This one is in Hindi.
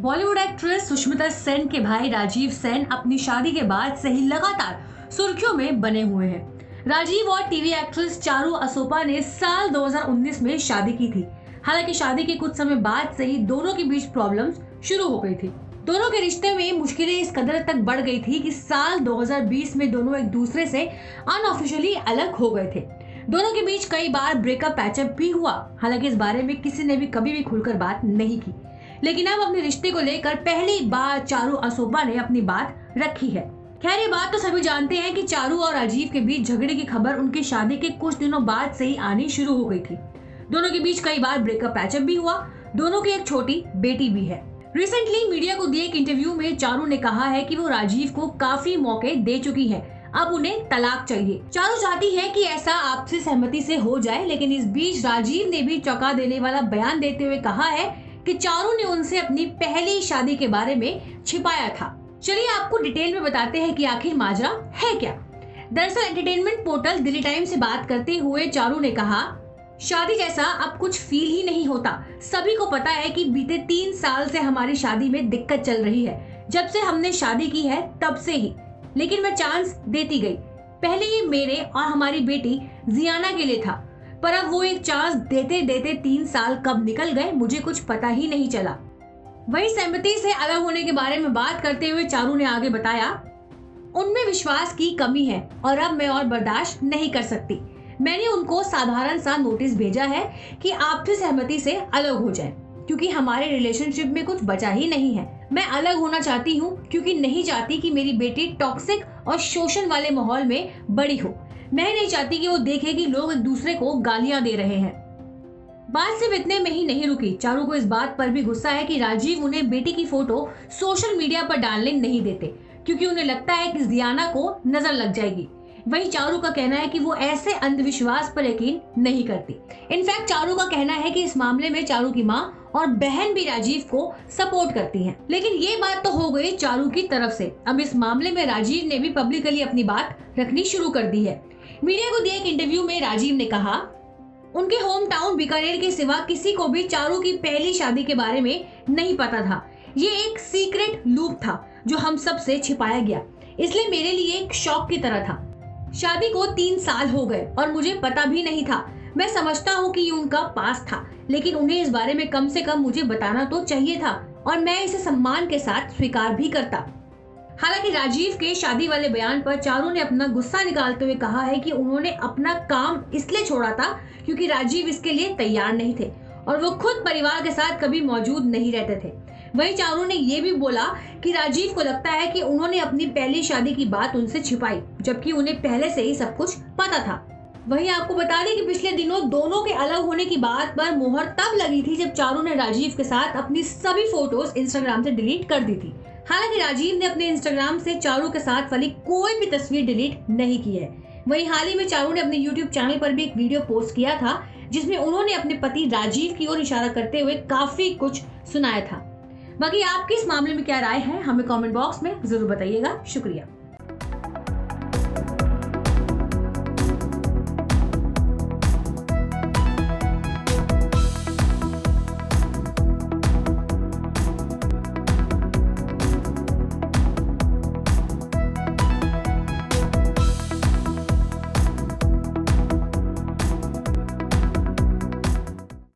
बॉलीवुड एक्ट्रेस सुष्मिता सेन के भाई राजीव सेन अपनी शादी के बाद से ही लगातार सुर्खियों में बने हुए हैं। राजीव और टीवी एक्ट्रेस चारू असोपा ने साल 2019 में शादी की थी। हालांकि शादी के कुछ समय बाद से ही दोनों के बीच प्रॉब्लम्स शुरू हो गई थी। दोनों के रिश्ते में मुश्किलें इस कदर तक बढ़ गई थी कि साल 2020 में दोनों एक दूसरे से अनऑफिशियली अलग हो गए थे। दोनों के बीच कई बार ब्रेकअप पैचअप भी हुआ। हालांकि इस बारे में किसी ने भी कभी भी खुलकर बात नहीं की, लेकिन अब अपने रिश्ते को लेकर पहली बार चारू असोपा ने अपनी बात रखी है। खैर, ये बात तो सभी जानते हैं कि चारू और राजीव के बीच झगड़े की खबर उनकी शादी के कुछ दिनों बाद से ही आनी शुरू हो गई थी। दोनों के बीच कई बार ब्रेकअप पैचअप भी हुआ। दोनों की एक छोटी बेटी भी है। रिसेंटली मीडिया को दिए एक इंटरव्यू में चारू ने कहा है कि वो राजीव को काफी मौके दे चुकी है, अब उन्हें तलाक चाहिए। चारू चाहती है कि ऐसा आपसी सहमति से हो जाए, लेकिन इस बीच राजीव ने भी चौंका देने वाला बयान देते हुए कहा है कि चारू ने उनसे अपनी पहली शादी के बारे में छिपाया था। चलिए आपको डिटेल में बताते हैं कि आखिर माजरा है क्या। दरअसल एंटरटेनमेंट पोर्टल दिल्ली टाइम्स से बात करते हुए चारू ने कहा, शादी जैसा अब कुछ फील ही नहीं होता। सभी को पता है कि बीते 3 साल से हमारी शादी में दिक्कत चल रही है। जब से हमने शादी की है तब से ही, लेकिन मैं चांस देती गई। पहले ये मेरे और हमारी बेटी जियाना के लिए था, पर अब वो एक चांस देते देते 3 साल कब निकल गए मुझे कुछ पता ही नहीं चला। वही सहमति से अलग होने के बारे में बात करते हुए चारू ने आगे बताया, उनमें विश्वास की कमी है और अब मैं और बर्दाश्त नहीं कर सकती। मैंने उनको साधारण सा नोटिस भेजा है कि आपसी सहमति से अलग हो जाएं, क्योंकि हमारे रिलेशनशिप में कुछ बचा ही नहीं है। मैं अलग होना चाहती हूँ क्योंकि नहीं चाहती कि मेरी बेटी टॉक्सिक और शोषण वाले माहौल में बड़ी हो। मैं नहीं चाहती कि वो देखे कि लोग एक दूसरे को गालियां दे रहे हैं। बात सिर्फ इतने में ही नहीं रुकी। चारू को इस बात पर भी गुस्सा है कि राजीव उन्हें बेटी की फोटो सोशल मीडिया पर डालने नहीं देते, क्योंकि उन्हें लगता है कि जियाना को नजर लग जाएगी। वहीं चारू का कहना है कि वो ऐसे अंधविश्वास पर यकीन नहीं करती। इनफैक्ट चारू का कहना है कि इस मामले में चारू की माँ और बहन भी राजीव को सपोर्ट करती हैं। लेकिन ये बात तो हो गई चारू की तरफ से। अब इस मामले में राजीव ने भी पब्लिकली अपनी बात रखनी शुरू कर दी है। मीडिया को दिए एक इंटरव्यू में राजीव ने कहा, उनके होम टाउन बीकानेर के सिवा किसी को भी चारू की पहली शादी के बारे में नहीं पता था। ये एक सीक्रेट लूप था जो हम सब से छिपाया गया, इसलिए मेरे लिए एक शॉक की तरह था। शादी को 3 साल हो गए और मुझे पता भी नहीं था। मैं समझता हूँ कि ये उनका पास था, लेकिन उन्हें इस बारे में कम से कम मुझे बताना तो चाहिए था और मैं इसे सम्मान के साथ स्वीकार भी करता। हालांकि राजीव के शादी वाले बयान पर चारू ने अपना गुस्सा निकालते हुए कहा है कि उन्होंने अपना काम इसलिए छोड़ा था क्योंकि राजीव इसके लिए तैयार नहीं थे और वो खुद परिवार के साथ कभी मौजूद नहीं रहते थे। वहीं चारू ने ये भी बोला कि राजीव को लगता है कि उन्होंने अपनी पहली शादी की बात उनसे छिपाई, जबकि उन्हें पहले से ही सब कुछ पता था। वहीं आपको बता दें कि पिछले दिनों दोनों के अलग होने की बात पर मुहर तब लगी थी जब चारू ने राजीव के साथ अपनी सभी फोटोज इंस्टाग्राम से डिलीट कर दी थी। हालांकि राजीव ने अपने इंस्टाग्राम से चारू के साथ वाली कोई भी तस्वीर डिलीट नहीं की है। वहीं हाल ही में चारू ने अपने यूट्यूब चैनल पर भी एक वीडियो पोस्ट किया था, जिसमें उन्होंने अपने पति राजीव की ओर इशारा करते हुए काफी कुछ सुनाया था। बाकी आपकी इस मामले में क्या राय है, हमें कमेंट बॉक्स में जरूर बताइएगा। शुक्रिया।